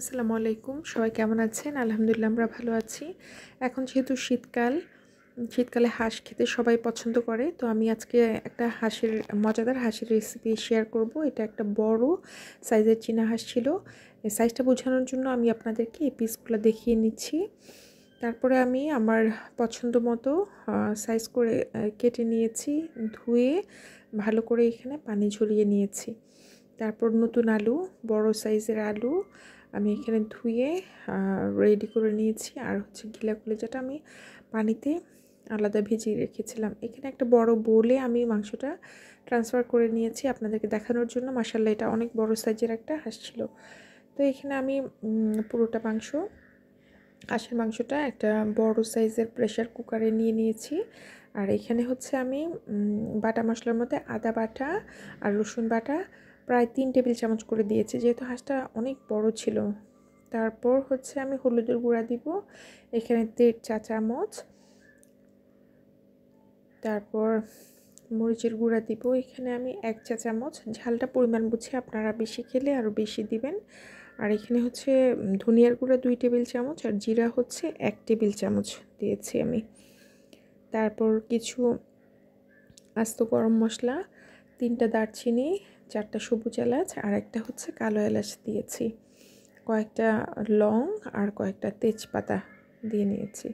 আসসালামু আলাইকুম, সবাই কেমন আছেন? আলহামদুলিল্লাহ আমরা ভালো আছি। এখন যেহেতু শীতকালে হাঁস খেতে সবাই পছন্দ করে, তো আমি আজকে একটা মজাদার হাঁসের রেসিপি শেয়ার করব। এটা একটা বড় সাইজের চীনা হাঁস ছিল। এই সাইজটা বোঝানোর জন্য আমি আপনাদেরকে এই পিসগুলো দেখিয়ে নিচ্ছি। তারপরে আমি আমার পছন্দ মতো সাইজ করে কেটে নিয়েছি, ধুয়ে ভালো করে এখানে পানি ঝরিয়ে নিয়েছি। তারপর নতুন আলু, বড় সাইজের আলু আমি এখানে ধুয়ে রেডি করে নিয়েছি। আর হচ্ছে গিলা কলিজাটা আমি পানিতে আলাদা ভিজিয়ে রেখেছিলাম। এখানে একটা বড় বোলে আমি মাংসটা ট্রান্সফার করে নিয়েছি আপনাদেরকে দেখানোর জন্য। মাশাআল্লাহ, এটা অনেক বড় সাইজের একটা হাঁস ছিল। তো এখানে আমি পুরোটা হাঁসের মাংসটা একটা বড় সাইজের প্রেশার কুকারে নিয়ে নিয়েছি। আর এখানে হচ্ছে আমি বাটা মশলার মধ্যে আদা বাটা আর রসুন বাটা প্রায় 3 টেবিল চামচ করে দিয়েছি, যেহেতু হাঁসটা অনেক বড় ছিল। তারপর হচ্ছে আমি হলুদের গুঁড়া দিব এখানে 1.5 চা চামচ। তারপর মরিচের গুঁড়া দিব এখানে আমি 1 চা চামচ। ঝালটা পরিমাণ বুঝে আপনারা বেশি খেলে আরও বেশি দিবেন। আর এখানে হচ্ছে ধনিয়ার গুঁড়া 2 টেবিল চামচ আর জিরা হচ্ছে 1 টেবিল চামচ দিয়েছি আমি। তারপর কিছু আস্ত গরম মশলা, 3টা দারচিনি, 4টা সবুজ এলাচ আর একটা হচ্ছে কালো এলাচ দিয়েছি। কয়েকটা লং আর কয়েকটা তেজপাতা দিয়ে নিয়েছি।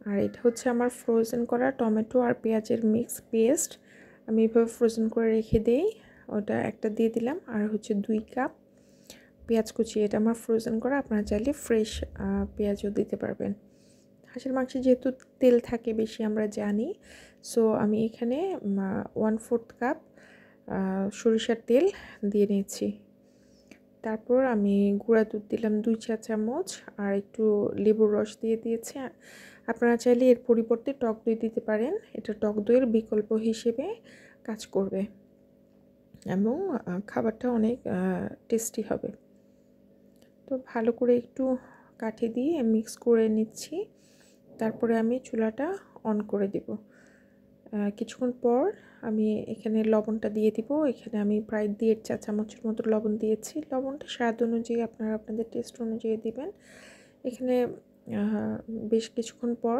আর এটা হচ্ছে আমার ফ্রোজেন করা টমেটো আর পেঁয়াজের মিক্স পেস্ট। আমি এভাবে ফ্রোজেন করে রেখে দেই, ওটা একটা দিয়ে দিলাম। আর হচ্ছে 2 কাপ পেঁয়াজ কুচি, এটা আমার ফ্রোজেন করা, আপনারা চাইলে ফ্রেশ পেঁয়াজও দিতে পারবেন। হাঁসের মাংসে যেহেতু তেল থাকে বেশি আমরা জানি, সো আমি এখানে 1/4 কাপ সরিষার তেল দিয়ে নিয়েছি। তারপর আমি গুঁড়া দুধ দিলাম 2 চা চামচ আর একটু লেবুর রস দিয়ে দিয়েছি। আপনারা চাইলে এর পরিবর্তে টক দই দিতে পারেন, এটা টক দইয়ের বিকল্প হিসেবে কাজ করবে এবং খাবারটা অনেক টেস্টি হবে। তো ভালো করে একটু কাঠি দিয়ে মিক্স করে নিচ্ছি। তারপরে আমি চুলাটা অন করে দিব। কিছুক্ষণ পর আমি এখানে লবণটা দিয়ে দিব। এখানে আমি প্রায় 1.5 চা চামচের মতো লবণ দিয়েছি। লবণটা স্বাদ অনুযায়ী আপনারা আপনাদের টেস্ট অনুযায়ী দিবেন। এখানে বেশ কিছুক্ষণ পর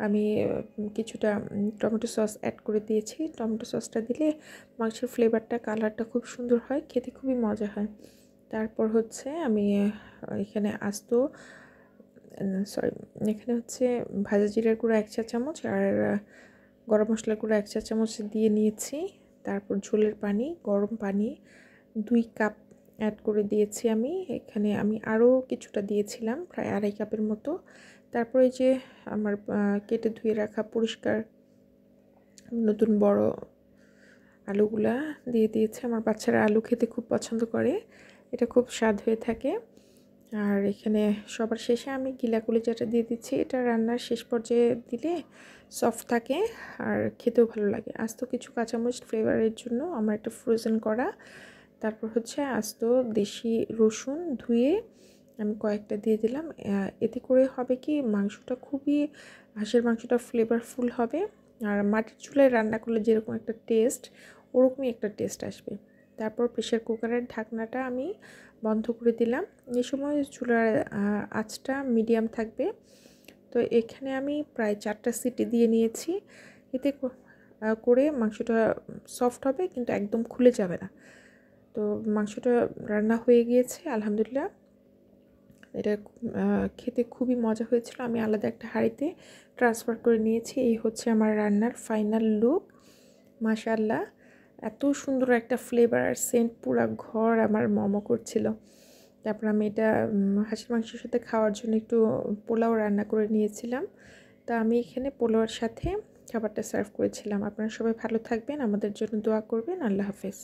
আমি কিছুটা টমেটো সস অ্যাড করে দিয়েছি। টমেটো সসটা দিলে মাংসের ফ্লেভারটা, কালারটা খুব সুন্দর হয়, খেতে খুবই মজা হয়। তারপর হচ্ছে আমি এখানে এখানে হচ্ছে ভাজা জিরার গুঁড়ো 1 চা চামচ আর গরম মশলার গুঁড়ো 1 চা চামচ দিয়ে নিয়েছি। তারপর ঝোলের পানি, গরম পানি 2 কাপ অ্যাড করে দিয়েছি আমি। এখানে আমি আরও কিছুটা দিয়েছিলাম, প্রায় 2.5 কাপের মতো। তারপরে যে আমার কেটে ধুয়ে রাখা পরিষ্কার নতুন বড় আলুগুলা দিয়ে দিয়েছি। আমার বাচ্চারা আলু খেতে খুব পছন্দ করে, এটা খুব স্বাদ হয়ে থাকে। আর এখানে সবার শেষে আমি গিলা কলিজাটা দিয়ে দিচ্ছি। এটা রান্নার শেষ পর্যায়ে দিলে সফট থাকে আর খেতেও ভালো লাগে। আস্ত কিছু কাঁচামরিচ ফ্লেভারের জন্য আমার একটা ফ্রোজেন করা। তারপর হচ্ছে আস্ত দেশি রসুন ধুয়ে আমি কয়েকটা দিয়ে দিলাম। এতে করে হবে কি, হাঁসের মাংসটা ফ্লেভারফুল হবে। আর মাটির চুলায় রান্না করলে যেরকম একটা টেস্ট, ওরকমই একটা টেস্ট আসবে। তারপর প্রেশার কুকারের ঢাকনাটা আমি বন্ধ করে দিলাম। এই সময় চুলার আঁচটা মিডিয়াম থাকবে। তো এখানে আমি প্রায় 4টা সিটি দিয়ে নিয়েছি। এতে করে মাংসটা সফট হবে কিন্তু একদম খুলে যাবে না। তো মাংসটা রান্না হয়ে গিয়েছে আলহামদুলিল্লাহ। এটা খেতে খুবই মজা হয়েছিল। আমি আলাদা একটা হাঁড়িতে ট্রান্সফার করে নিয়েছি। এই হচ্ছে আমার রান্নার ফাইনাল লুক। মাশাআল্লাহ, এত সুন্দর একটা ফ্লেভার আর সেন্ট, পুরা ঘর আমার মমো করছিল। তারপর আমি এটা হাঁসের মাংসের সাথে খাওয়ার জন্য একটু পোলাও রান্না করে নিয়েছিলাম। তা আমি এখানে পোলাওর সাথে খাবারটা সার্ভ করেছিলাম। আপনারা সবাই ভালো থাকবেন, আমাদের জন্য দোয়া করবেন। আল্লাহ হাফেজ।